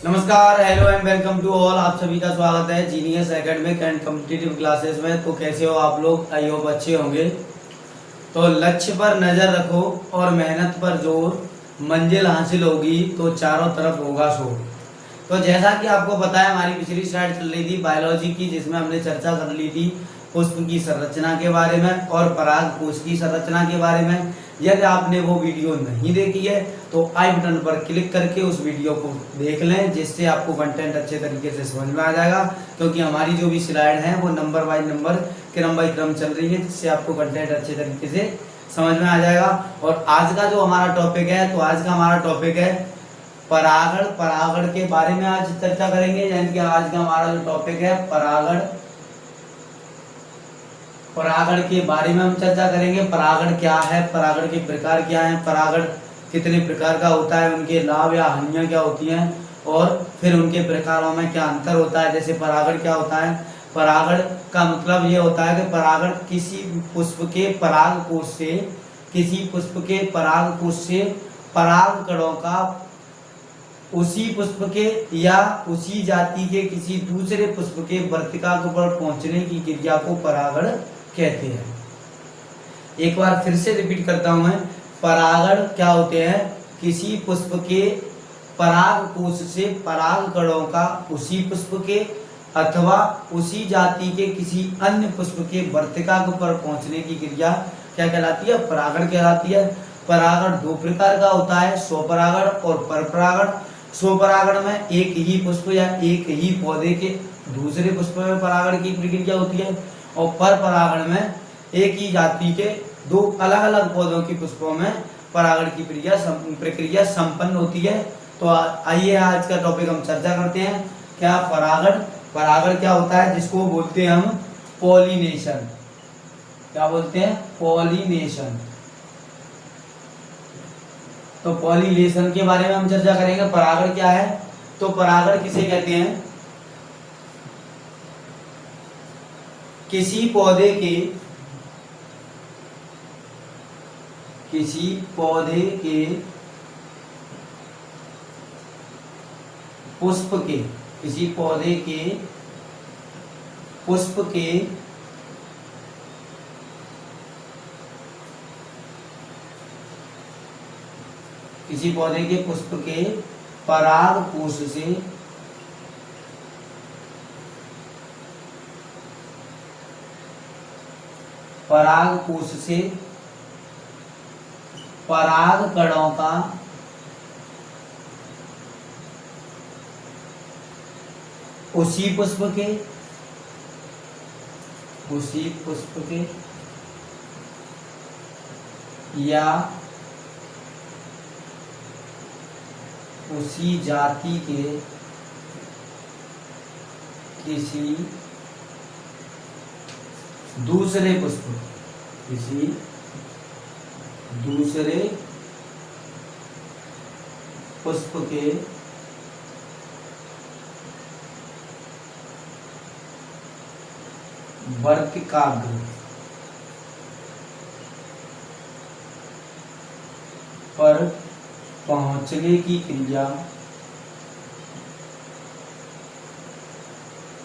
नमस्कार, hello and welcome to all. आप सभी का स्वागत है genius academic and competitive classes में। तो कैसे हो आप लोग? आई होप अच्छे होंगे। तो लक्ष्य पर नजर रखो और मेहनत पर जोर, मंजिल हासिल होगी तो चारों तरफ होगा शोर। तो जैसा कि आपको पता है, हमारी पिछली स्लाइड चल रही थी बायोलॉजी की, जिसमें हमने चर्चा कर ली थी पुष्प की संरचना के बारे में और पराग कोश की संरचना के बारे में। यदि आपने वो वीडियो नहीं देखी है तो आई बटन पर क्लिक करके उस वीडियो को देख लें, जिससे आपको कंटेंट अच्छे तरीके से समझ में आ जाएगा। क्योंकि हमारी जो भी स्लाइड है वो नंबर बाय नंबर, क्रम बाय क्रम चल रही है, जिससे आपको कंटेंट अच्छे तरीके से समझ में आ जाएगा। और आज का जो हमारा टॉपिक है, तो आज का हमारा टॉपिक है परागण। परागण के बारे में आज चर्चा करेंगे। यानी कि आज का हमारा जो टॉपिक है परागण, परागण के बारे में हम चर्चा करेंगे। परागण क्या है, परागण के प्रकार क्या हैं, परागण कितने प्रकार का होता है, उनके लाभ या हानियां क्या होती हैं, और फिर उनके प्रकारों में क्या अंतर होता है। जैसे परागण क्या होता है, परागण का मतलब ये होता है कि परागण किसी पुष्प के पराग कोश से, किसी पुष्प के पराग कोश से पराग कणों का उसी पुष्प के या उसी जाति के किसी दूसरे पुष्प के वर्तिका पर पहुंचने की क्रिया को परागण कहते हैं। एक बार फिर से रिपीट करता हूं मैं। परागण क्या होते हैं? किसी पुष्प के पराग कोश से पराग कणों का उसी पुष्प के अथवा उसी जाति के किसी अन्य पुष्प के वर्तिका पर पहुंचने की क्रिया क्या कहलाती है? परागण कहलाती है। परागण दो प्रकार का होता है, स्वपरागण और परपरागण। स्वपरागण में एक ही पुष्प या एक ही पौधे के दूसरे पुष्प में परागण की प्रक्रिया होती है, और परपरागण में एक ही जाति के दो अलग अलग पौधों के पुष्पों में परागण की प्रक्रिया संपन्न होती है। तो आइए आज का टॉपिक हम चर्चा करते हैं। क्या परागण? परागण क्या होता है? जिसको बोलते हैं हम पॉलिनेशन। क्या बोलते हैं? पॉलिनेशन। तो पॉलिनेशन के बारे में हम चर्चा करेंगे। परागण क्या है? तो परागण किसे कहते हैं? किसी पौधे के पुष्प के, किसी पौधे के पुष्प के किसी पौधे के पुष्प के पराग कोश से पराग कोश से पराग कणों का उसी पुष्प के या उसी जाति के किसी दूसरे पुष्प के वर्तिकाग्र पर पहुंचने की क्रिया,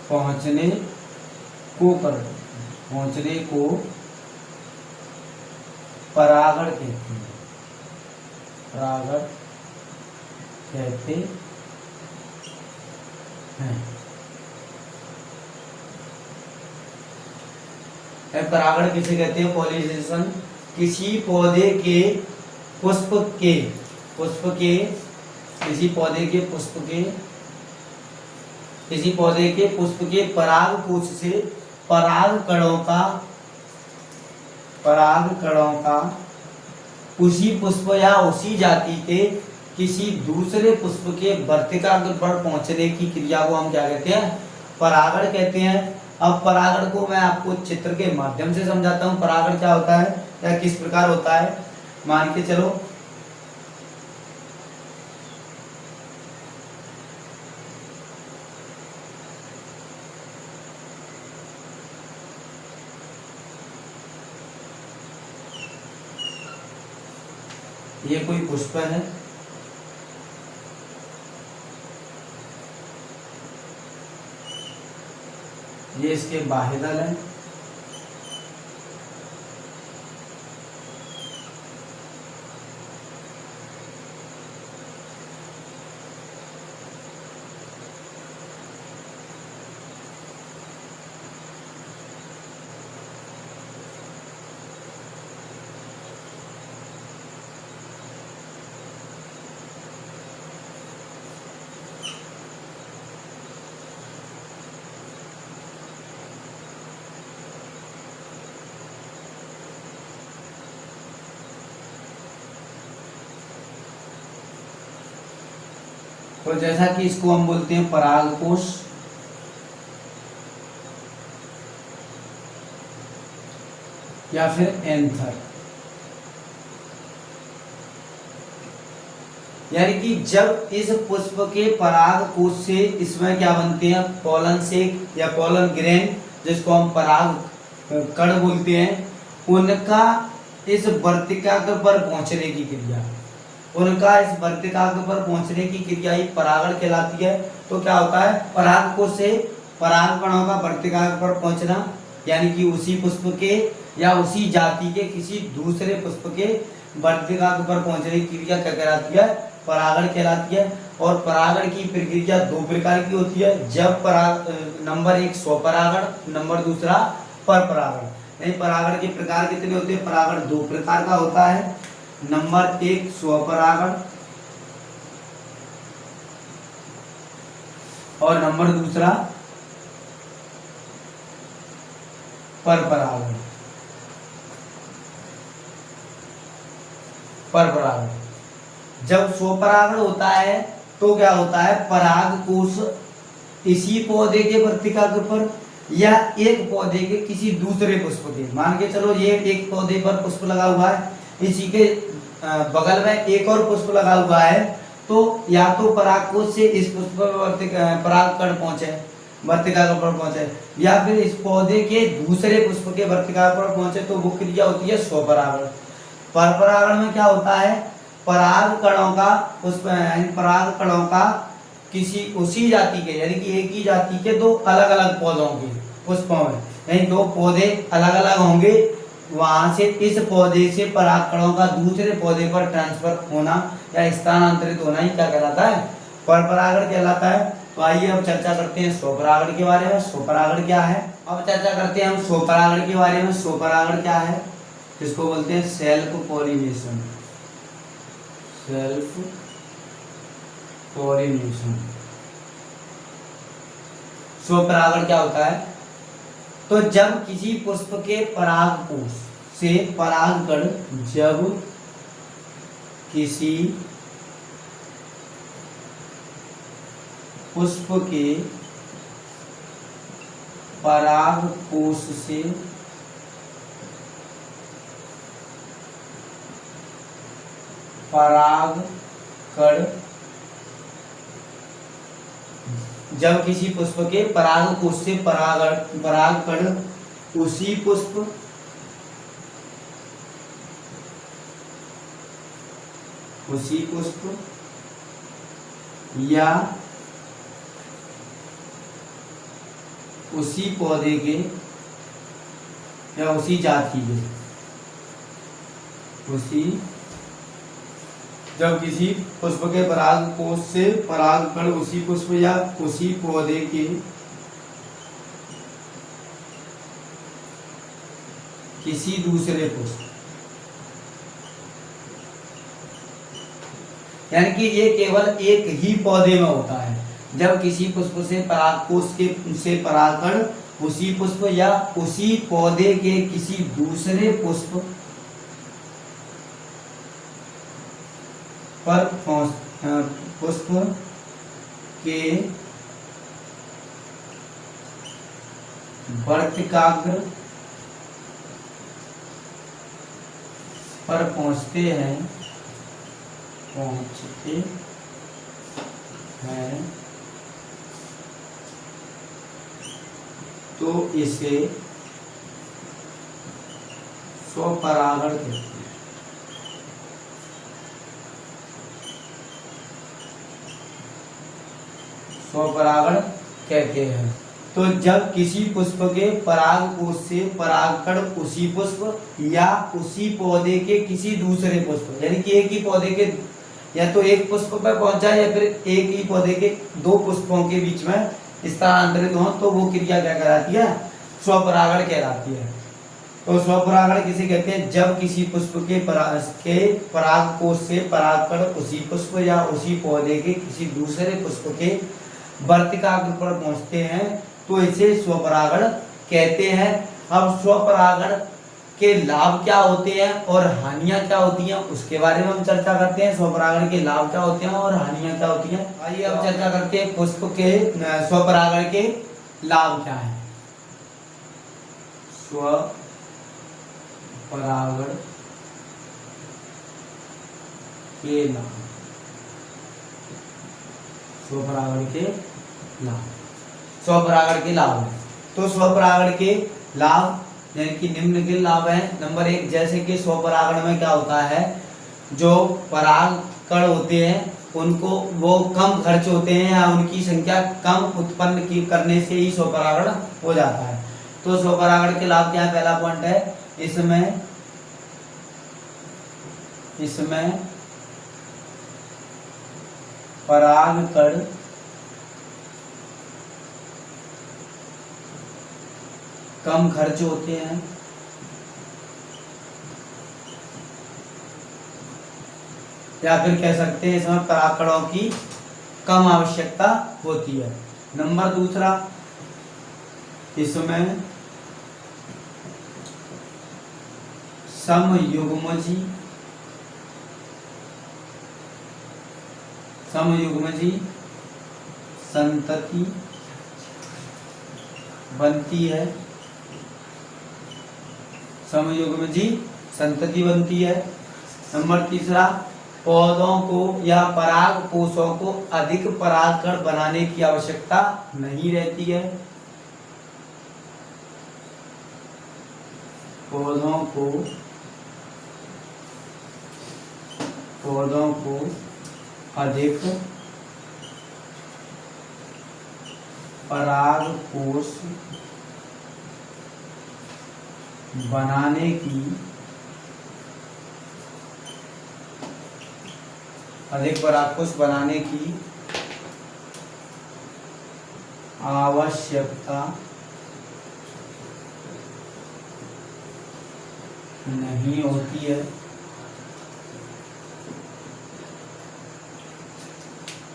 पहुंचने को परागण कहते हैं। परागण कहते हैं। परागण किसे कहते हैं? पॉलिनेशन। किसी पौधे के पुष्प के किसी पौधे के पुष्प के पराग कोश से पराग कणों का उसी पुष्प या उसी जाति के किसी दूसरे पुष्प के वर्तिका पर पहुंचने की क्रिया को हम क्या कहते हैं? परागण कहते हैं। अब परागण को मैं आपको चित्र के माध्यम से समझाता हूं। परागण क्या होता है या किस प्रकार होता है। मान के चलो ये कोई पुष्प है, ये इसके बाह्य दल है। तो जैसा कि इसको हम बोलते हैं परागकोश, या फिर एंथर। यानी कि जब इस पुष्प के परागकोश से इसमें क्या बनते हैं, पोलन सेक या पोलन ग्रेन, जिसको हम पराग कण बोलते हैं, उनका इस वर्तिकाग्र पर पहुंचने की क्रिया, उनका इस वर्तिकाग्र पर पहुंचने की क्रिया ही परागण कहलाती है। तो क्या होता है, परागकोश से परागकणों का वर्तिकाग्र पर पहुंचना, यानी कि उसी पुष्प के या उसी जाति के किसी दूसरे पुष्प के वर्तिकाग्र पर पहुंचने की क्रिया क्या कहलाती है, परागण कहलाती है। और परागण की प्रक्रिया दो प्रकार की होती है। जब नंबर 1 स्वपरागण, नंबर दूसरा परपरागण। नहीं, परागण के प्रकार कितने होते हैं, परागण दो प्रकार का होता है। नंबर 1 स्वपरागण और नंबर दूसरा परपरागण। परपरागण जब स्वपरागण होता है तो क्या होता है, परागकोश इसी पौधे के वर्तिकाग्र पर या एक पौधे के किसी दूसरे पुष्प के, मान के चलो ये एक पौधे पर पुष्प लगा हुआ है, इसी के बगल में एक और पुष्प लगा हुआ है, तो या तो परागकोश से इस पुष्प पर परागकण पहुंचे, वर्तिकाग्र पर पहुंचे, या फिर इस पौधे के दूसरे पुष्प के वर्तिकाग्र पर पहुंचे, तो वो क्रिया होती है स्वपरागण। परपरागण में क्या होता है, परागकणों का पुष्प परागकणों का किसी उसी जाति के, यानी कि एक ही जाति के दो अलग अलग पौधों के पुष्पों में, यानी दो पौधे अलग अलग होंगे, वहां से इस पौधे से परागकणों का दूसरे पौधे पर ट्रांसफर होना या स्थानांतरित होना ही क्या कहलाता है, परपरागण कहलाता है। तो आइए अब चर्चा करते हैं स्वपरागण के बारे में। स्वपरागण क्या है, अब चर्चा करते हैं हम स्वपरागण के बारे में। स्वपरागण क्या है, इसको बोलते हैं सेल्फ पॉलिनेशन। Self pollination. स्वपरागण क्या होता है, तो जब किसी पुष्प के परागकोश से परागकण, जब किसी पुष्प के परागकोश से परागकण, जब किसी पुष्प के परागकोश से परागकण उसी पुष्प या उसी पौधे के या उसी जाति के, जब किसी पुष्प के परागकोश से परागकण उसी पुष्प या उसी पौधे के किसी दूसरे पुष्प, यानी कि ये केवल एक ही पौधे में होता है। जब किसी पुष्प से परागकोश के से परागकण उसी पुष्प या उसी पौधे के किसी दूसरे पुष्प पर पुष्प के वर्तिकाग्र पर पहुंचते हैं तो इसे स्वपरागण कहते हैं। स्वपरागण कहते हैं। तो जब किसी पुष्प के परागकोश से परागकण उसी पुष्प या उसी पौधे के किसी दूसरे पुष्प, यानी कि एक ही पौधे के या तो एक पुष्प पर पहुंचा या फिर एक ही पौधे के दो पुष्पों के बीच में स्थानांतरित हो, तो वो क्रिया क्या कहलाती है? स्वपरागण कहलाती है। तो स्वपरागण किसे कहते हैं? जब किसी पुष्प के परागकोश से परागकण उसी पुष्प या उसी पौधे के किसी दूसरे पुष्प के वर्तिकाग्र पर पहुंचते हैं तो इसे स्वपरागण कहते हैं। अब स्वपरागण के लाभ क्या होते हैं और हानियां क्या होती हैं उसके बारे में हम चर्चा करते हैं। स्वपरागण के लाभ क्या होते हैं और हानियां क्या होती हैं, आइए अब चर्चा करते हैं पुष्प के स्वपरागण के लाभ क्या है। स्वपरागण के लाभ, स्वपरागण के लाभ, स्वपरागण के लाभ है। तो स्वपरागण के लाभ यानी कि निम्नलिखित लाभ है। नंबर 1, जैसे कि स्वपरागण में क्या होता है, जो परागकण होते हैं उनको वो कम खर्च होते हैं या उनकी संख्या कम उत्पन्न करने से ही स्वपरागण हो जाता है। तो स्वपरागण के लाभ क्या है? पहला पॉइंट है इसमें परागकण कम खर्च होते हैं या फिर कह सकते हैं इसमें परागकणों की कम आवश्यकता होती है। नंबर 2, इसमें समयुग्मजी संतति बनती है। समयुग्मजी संतति बनती है। नंबर 3, पौधों को या परागकोशों को अधिक परागकण बनाने की आवश्यकता नहीं रहती है। पौधों को अधिक परागकोश बनाने की आवश्यकता नहीं होती है।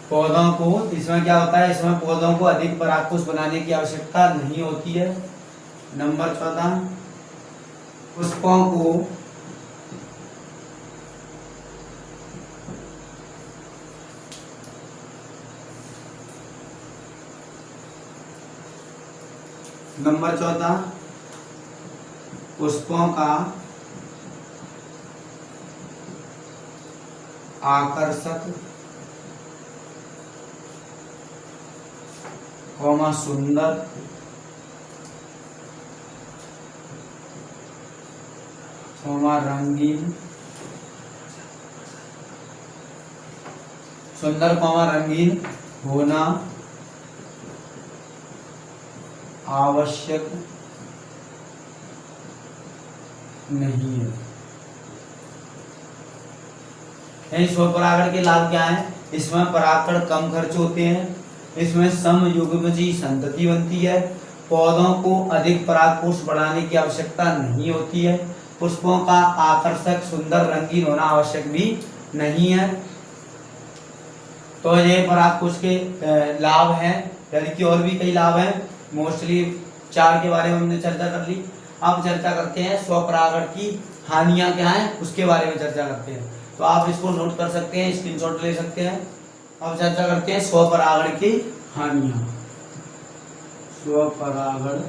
पौधों को, इसमें क्या होता है, इसमें पौधों को अधिक परागकोश बनाने की आवश्यकता नहीं होती है। नंबर 14, पुष्पों को पुष्पों का आकर्षक सुंदर रंगीन होना आवश्यक नहीं है। स्वपरागण के लाभ क्या है? इसमें परागकण कम खर्च होते हैं, इसमें समयुग्मजी संतति बनती है, पौधों को अधिक परागकोश बढ़ाने की आवश्यकता नहीं होती है, पुष्पों का आकर्षक सुंदर रंगीन होना आवश्यक भी नहीं है। तो ये परागकोश के लाभ हैं, यानी कि और भी कई लाभ हैं। मोस्टली 4 के बारे में हमने चर्चा कर ली। अब चर्चा करते हैं स्वपरागण की हानियां क्या हैं उसके बारे में चर्चा करते हैं। तो आप इसको नोट कर सकते हैं, स्क्रीनशॉट ले सकते हैं। अब चर्चा करते हैं स्वपरागण की हानियां। स्वपरागण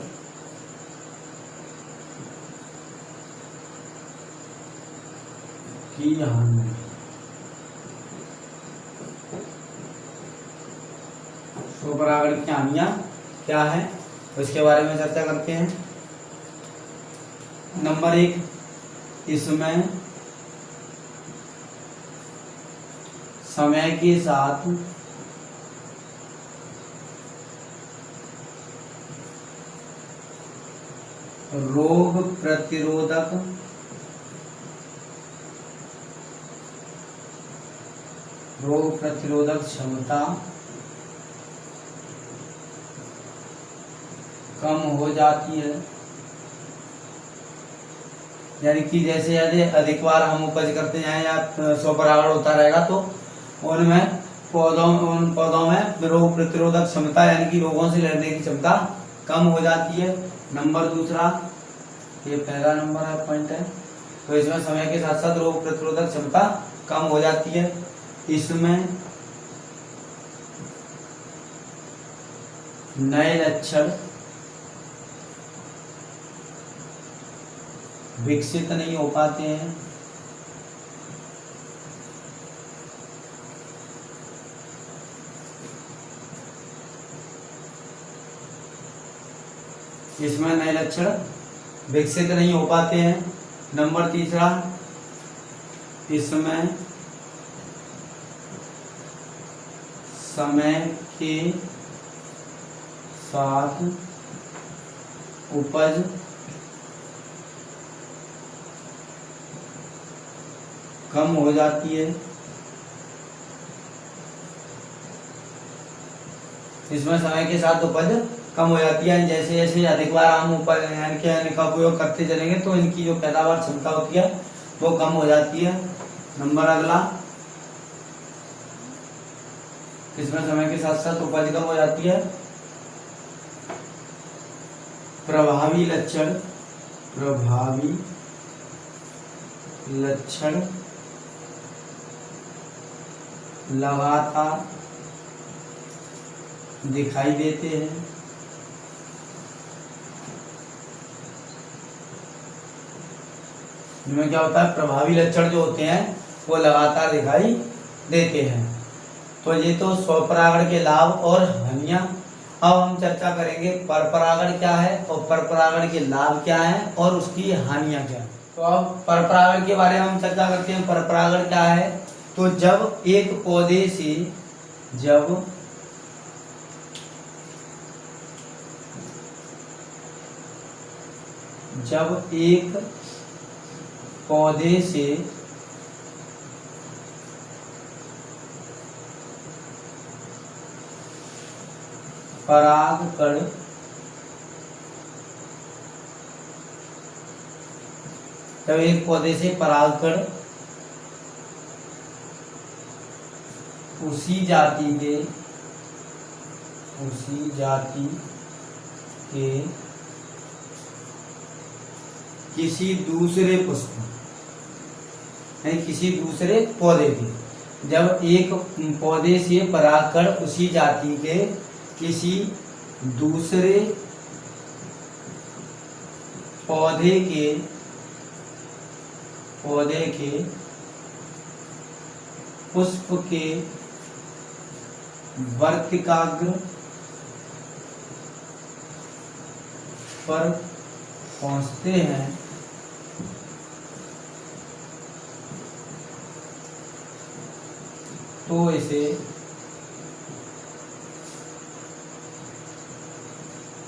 की हानियां, स्वपरागण की हानियां क्या है उसके बारे में चर्चा करते हैं। नंबर 1, इसमें समय के साथ रोग प्रतिरोधक क्षमता कम हो जाती है। यानी कि जैसे यदि अधिक बार हम उपज करते जाएं या स्वपरागण होता रहेगा तो उन पौधों में रोग प्रतिरोधक क्षमता यानी कि रोगों से लड़ने की क्षमता कम हो जाती है। नंबर दूसरा, ये पहला नंबर है पॉइंट है, तो इसमें समय के साथ साथ रोग प्रतिरोधक क्षमता कम हो जाती है। इसमें नए लक्षण विकसित नहीं हो पाते हैं। इसमें नए लक्षण विकसित नहीं हो पाते हैं। नंबर तीसरा, इसमें समय के साथ उपज कम हो जाती है। इसमें समय के साथ उपज कम हो जाती है। जैसे जैसे अधिक बार हम उपज यानी का उपयोग करते चलेंगे तो इनकी जो पैदावार क्षमता होती है वो कम हो जाती है। नंबर अगला, इसमें समय के साथ साथ उपज कम हो जाती है। प्रभावी लक्षण लगातार दिखाई देते हैं। इनमें क्या होता है, प्रभावी लक्षण जो होते हैं वो लगातार दिखाई देते हैं। तो ये तो स्वपरागण के लाभ और हानियां। अब हम चर्चा करेंगे परपरागण क्या है और परपरागण के लाभ क्या हैं और उसकी हानियां क्या है। तो अब परपरागण के बारे में हम चर्चा करते हैं। परपरागण क्या है, तो जब एक पौधे से जब एक पौधे से परागकण उसी जाति के किसी दूसरे पुष्प यानी किसी दूसरे पौधे के, जब एक पौधे से परागकण उसी जाति के किसी दूसरे पौधे के पुष्प के वर्तिकाग्र पर पहुंचते हैं तो इसे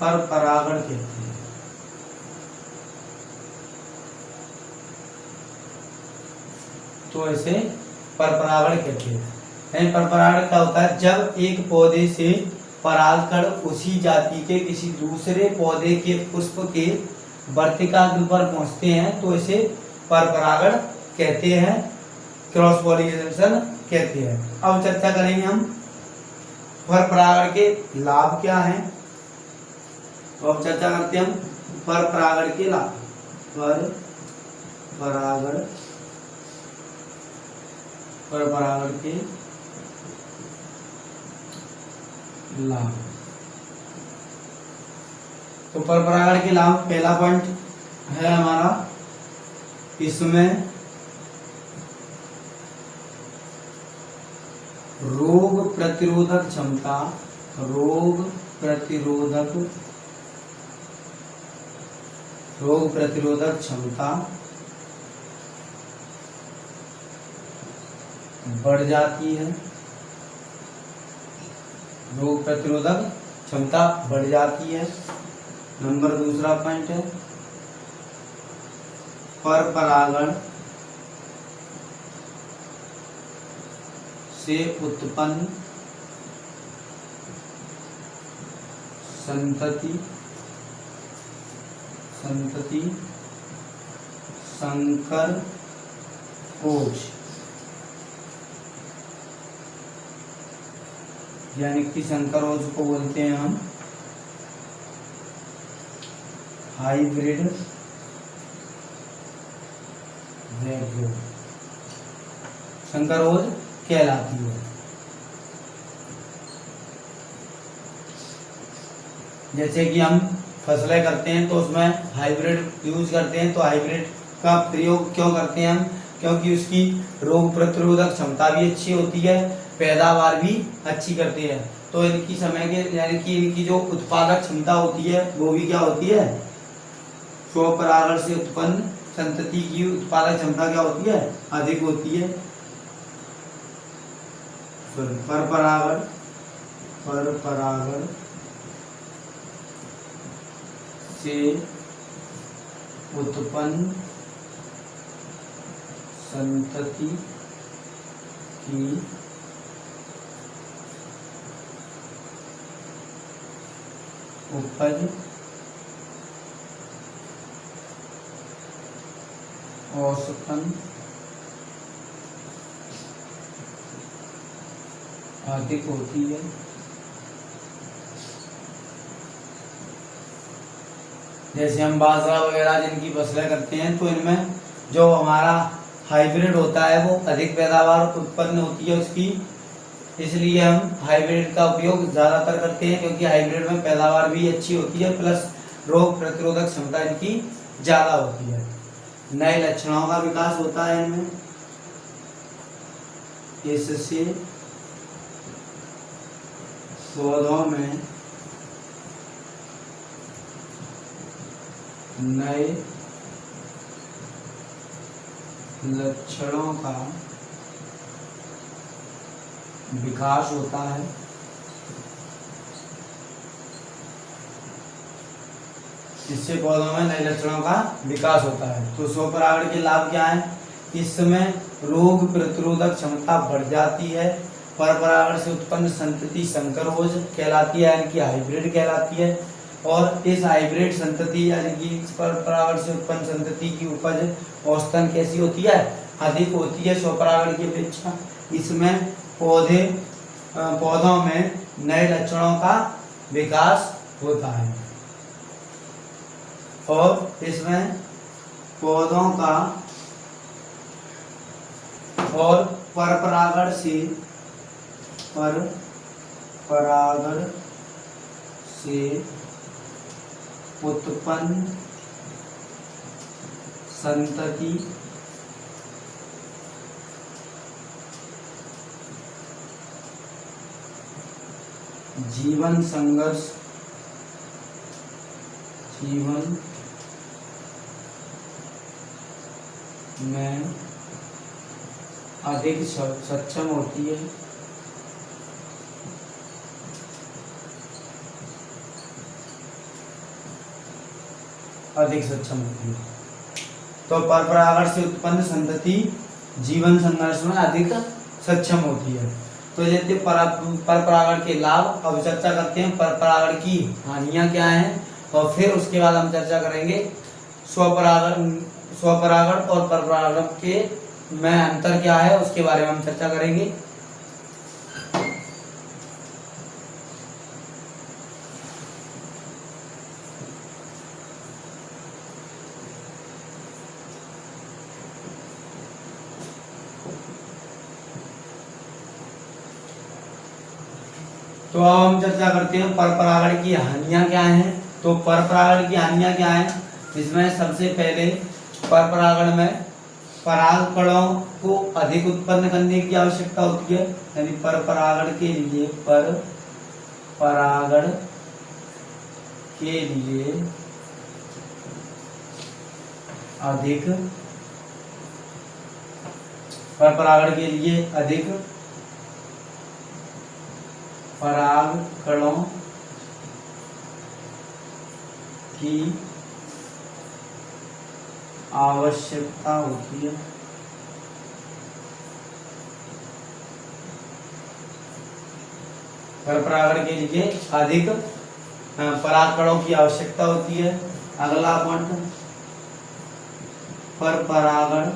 परपरागण कहते हैं। परपरागण क्या होता है, जब एक पौधे से परागकण उसी जाति के किसी दूसरे पौधे के पुष्प के वर्तिकाग्र पर पहुंचते हैं तो इसे परपरागण कहते हैं, क्रॉस पॉलिनेशन कहते हैं। अब चर्चा करेंगे हम परपरागण के लाभ क्या हैं। तो अब चर्चा करते हैं हम परपरागण के लाभ। परपरागण के लाभ। तो परपरागण के लाभ, पहला पॉइंट है हमारा, इसमें रोग प्रतिरोधक क्षमता बढ़ जाती है। रोग प्रतिरोधक क्षमता बढ़ जाती है। नंबर दूसरा पॉइंट है, पर परागण से उत्पन्न संतति संकर कोश, यानी कि संकरोज को बोलते हैं हम हाइब्रिड वैल्यू, संकरोज कहलाती है। जैसे कि हम फसलें करते हैं तो उसमें हाइब्रिड यूज करते हैं, तो हाइब्रिड का प्रयोग क्यों करते हैं हम? क्योंकि उसकी रोग प्रतिरोधक क्षमता भी अच्छी होती है, पैदावार भी अच्छी करती है। तो इनकी समय के यानी कि इनकी जो उत्पादक क्षमता होती है वो भी क्या होती है? स्वपरागण से उत्पन्न संतति की उत्पादक क्षमता क्या होती है? अधिक होती है। पर परागण से उत्पन्न संतति की उपज औसतन अधिक होती है। जैसे हम बाजरा वगैरह जिनकी फसलें करते हैं तो इनमें जो हमारा हाइब्रिड होता है वो अधिक पैदावार उत्पन्न होती है उसकी, इसलिए हम हाइब्रिड का उपयोग ज़्यादातर करते हैं, क्योंकि हाइब्रिड में पैदावार भी अच्छी होती है प्लस रोग प्रतिरोधक क्षमता इनकी ज़्यादा होती है। नए लक्षणों का विकास होता है इनमें, इससे पौधों में नए लक्षणों का विकास होता है। इससे पौधों में नए लक्षणों का विकास होता है। तो स्वपरागण के लाभ क्या है? इसमें रोग प्रतिरोधक क्षमता बढ़ जाती है, पर परागण से उत्पन्न संतति संकरोज कहलाती है, यानी कि हाइब्रिड कहलाती है। और इस हाइब्रिड संतति यानी कि पर परागण से उत्पन्न संतति की उपज औसतन कैसी होती है? अधिक होती है स्वपरागण की अपेक्षा। इसमें पौधों में नए लक्षणों का विकास होता है और इसमें पौधों का और परपरागण से उत्पन्न संतति जीवन में अधिक सक्षम होती है। तो परपरागण से उत्पन्न संतति जीवन संघर्ष में अधिक सक्षम होती है। तो जैसे परपरागण के लाभ अब चर्चा करते हैं, परपरागण की हानियां क्या हैं, और फिर उसके बाद हम चर्चा करेंगे स्वपरागण और परपरागण के में अंतर क्या है उसके बारे में हम चर्चा करेंगे। तो अब हम चर्चा करते हैं परपरागण की हानियां क्या हैं। तो परपरागण की हानियां क्या हैं? इसमें सबसे पहले परपरागण में पराग कणों को अधिक उत्पन्न करने की आवश्यकता होती है, यानी परपरागण के लिए अधिक पराग कणों की आवश्यकता होती है। पर परागण के लिए अधिक परागकणों की आवश्यकता होती है। अगला पॉइंट, पर परागण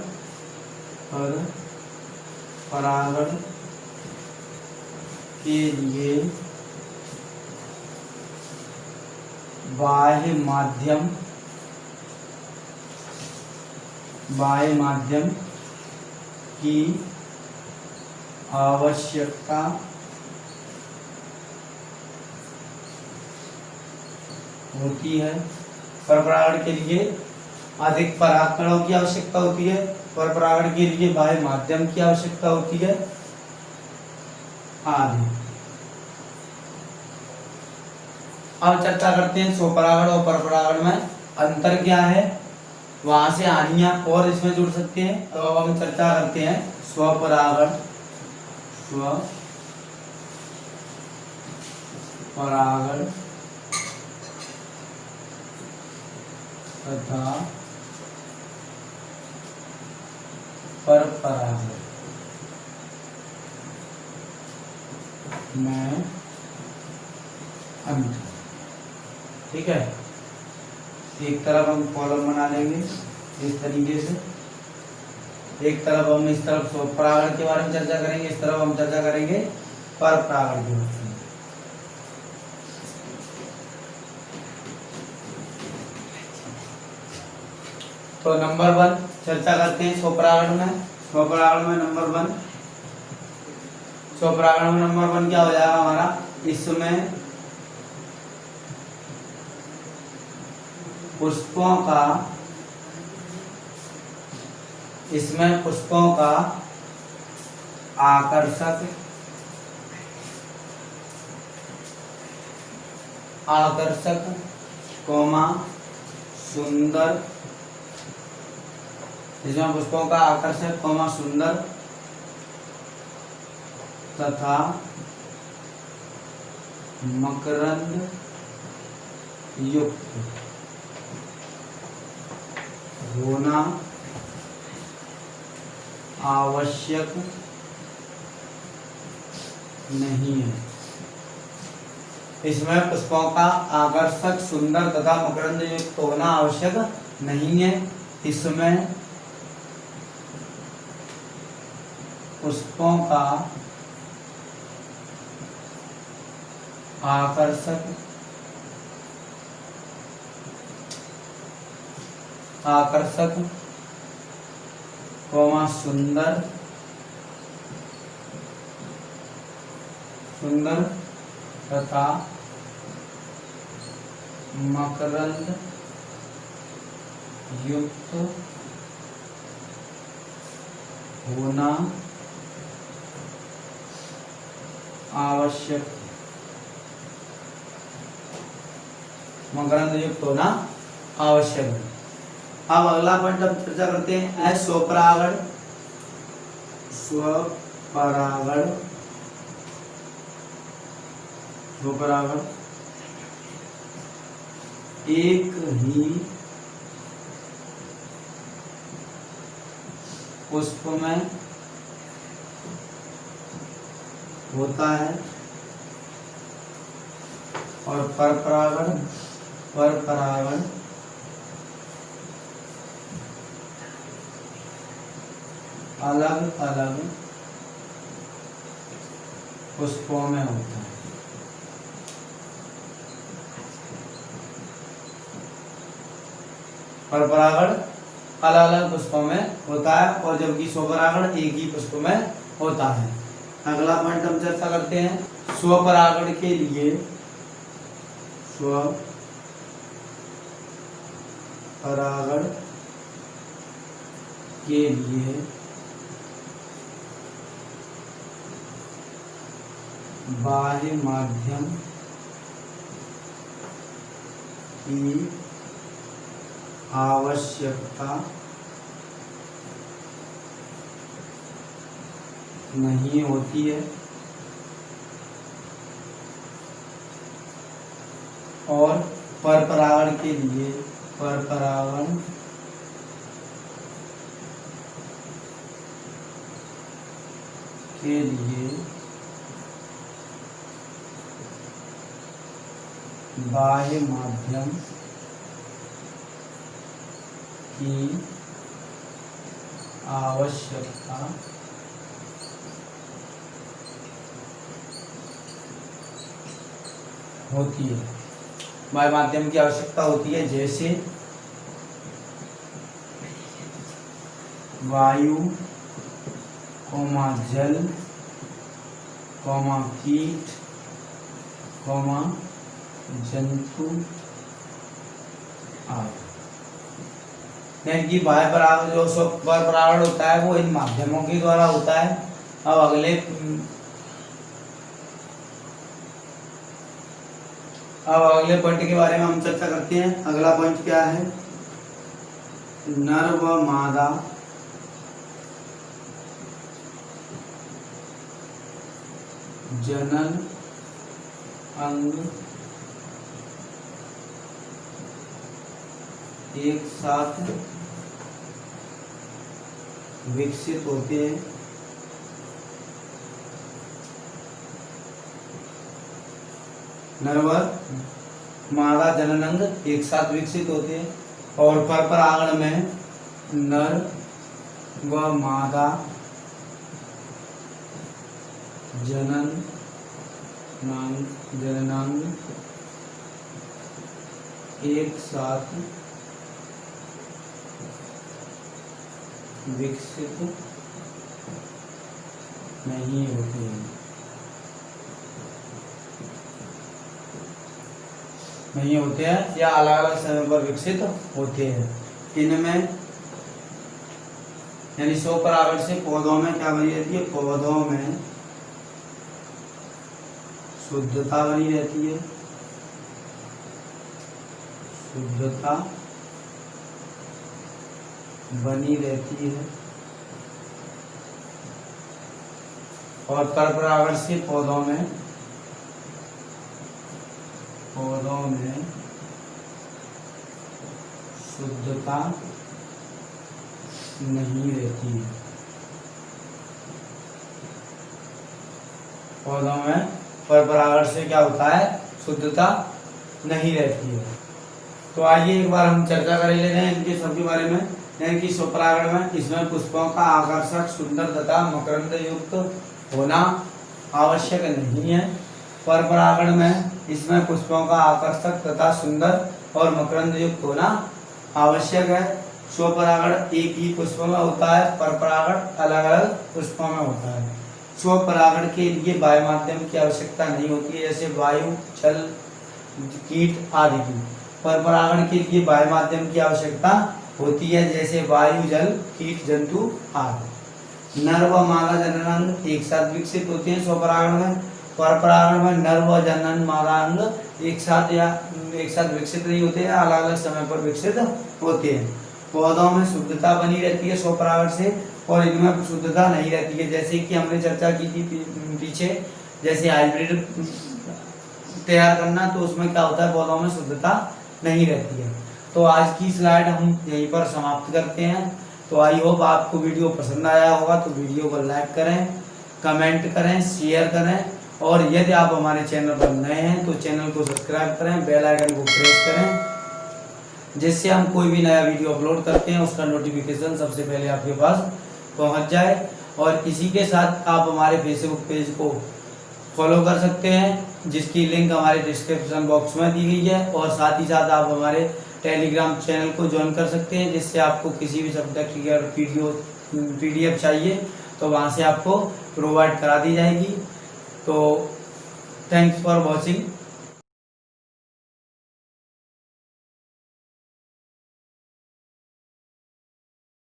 के लिए बाह्य माध्यम की आवश्यकता होती है। पर परागण के लिए अधिक परागकणों की आवश्यकता होती है। पर परागण के लिए बाह्य माध्यम की आवश्यकता होती है आदि। अब चर्चा करते हैं स्वपरागण और परपरागण में अंतर क्या है, वहां से हानियां और इसमें जुड़ सकते हैं। तो अब हम चर्चा करते हैं स्वपरागण तथा परपरागण में अंतर। ठीक है, एक तरफ हम कॉलम बना लेंगे इस तरीके से, एक तरफ हम इस तरफ स्वपरागण के बारे में चर्चा करेंगे, इस तरफ हम चर्चा करेंगे परपरागण के बारे में। तो नंबर 1 चर्चा करते हैं स्वपरागण में। स्वपरागण में नंबर 1 क्या हो जाएगा हमारा, इसमें पुष्पों का आकर्षक सुंदर, इसमें पुष्पों का आकर्षक सुंदर तथा मकरंद युक्त होना आवश्यक नहीं है। इसमें पुष्पों का आकर्षक सुंदर तथा मकरंद युक्त होना आवश्यक नहीं है। इसमें पुष्पों का आकर्षक सुंदर तथा मकरंद युक्त होना आवश्यक, मकरंद युक्त होना आवश्यक है। अब अगला पॉइंट हम चर्चा करते हैं स्वपरागण। स्वपरागण एक ही पुष्प में होता है और परपरागण अलग अलग पुष्पों में होता है। परपरागण अलग अलग पुष्पों में होता है और जबकि स्वपरागण एक ही पुष्प में होता है। अगला पॉइंट हम चर्चा करते हैं स्वपरागण के लिए बाह्य माध्यम की आवश्यकता नहीं होती है और परपरागण के लिए के लिए बाह्य माध्यम की आवश्यकता होती है। बाह्य माध्यम की आवश्यकता होती है, जैसे वायु, जल, कीट, जंतु आदि। यानी कि बाह्य परागण जो स्वर परागण होता है वो इन माध्यमों के द्वारा होता है। अब अगले पॉइंट के बारे में हम चर्चा करते हैं। अगला पॉइंट क्या है? नर व मादा जनन अंग एक साथ विकसित होते हैं। नर व मादा जननांग एक साथ विकसित होते हैं और पर परागण में नर व मादा जननांग एक साथ विकसित नहीं होते हैं। या अलग अलग समय पर विकसित होते हैं। इनमें यानी स्व परागण से पौधों में क्या बनी रहती है? पौधों में शुद्धता बनी रहती है। शुद्धता बनी रहती है और पर परागण से पौधों में शुद्धता नहीं रहती है। पौधों में पर परागण से क्या होता है? शुद्धता नहीं रहती है। तो आइए एक बार हम चर्चा कर ले रहे हैं इनके सबके बारे में। यानी कि स्वपरागण में इसमें पुष्पों का आकर्षक, सुंदर तथा मकरंद युक्त होना आवश्यक नहीं है। पर परागण में इसमें पुष्पों का आकर्षक तथा सुंदर और मकरंद युक्त होना आवश्यक है। स्वपरागण एक ही पुष्प में होता है, पर परागण अलग अलग पुष्पों में होता है। स्वपरागण के लिए बाह्य माध्यम की आवश्यकता नहीं होती है, जैसे वायु, जल, कीट आदि की। पर परागण के लिए बाह्य माध्यम की आवश्यकता होती है, जैसे वायु, जल, कीट, जंतु आदि। नर व मादा जननांग एक साथ विकसित होते हैं स्वपरागण में। पर परागण में नर व जनन मादा अंग एक साथ विकसित नहीं होते हैं, अलग अलग समय पर विकसित होते हैं। पौधों में शुद्धता बनी रहती है स्वपरागण से और इनमें शुद्धता नहीं रहती है, जैसे कि हमने चर्चा की थी पीछे, जैसे हाइब्रिड तैयार करना, तो उसमें क्या होता है? पौधों में शुद्धता नहीं रहती है। तो आज की स्लाइड हम यहीं पर समाप्त करते हैं। तो आई होप आपको वीडियो पसंद आया होगा, तो वीडियो को लाइक करें, कमेंट करें, शेयर करें और यदि आप हमारे चैनल पर नए हैं तो चैनल को सब्सक्राइब करें, बेल आइकन को प्रेस करें, जिससे हम कोई भी नया वीडियो अपलोड करते हैं उसका नोटिफिकेशन सबसे पहले आपके पास पहुंच जाए। और इसी के साथ आप हमारे फेसबुक पेज को फॉलो कर सकते हैं, जिसकी लिंक हमारे डिस्क्रिप्शन बॉक्स में दी गई है। और साथ ही साथ आप हमारे टेलीग्राम चैनल को ज्वाइन कर सकते हैं, जिससे आपको किसी भी सब्जेक्ट की अगर PDF चाहिए तो वहाँ से आपको प्रोवाइड करा दी जाएगी। तो थैंक्स फॉर वॉचिंग।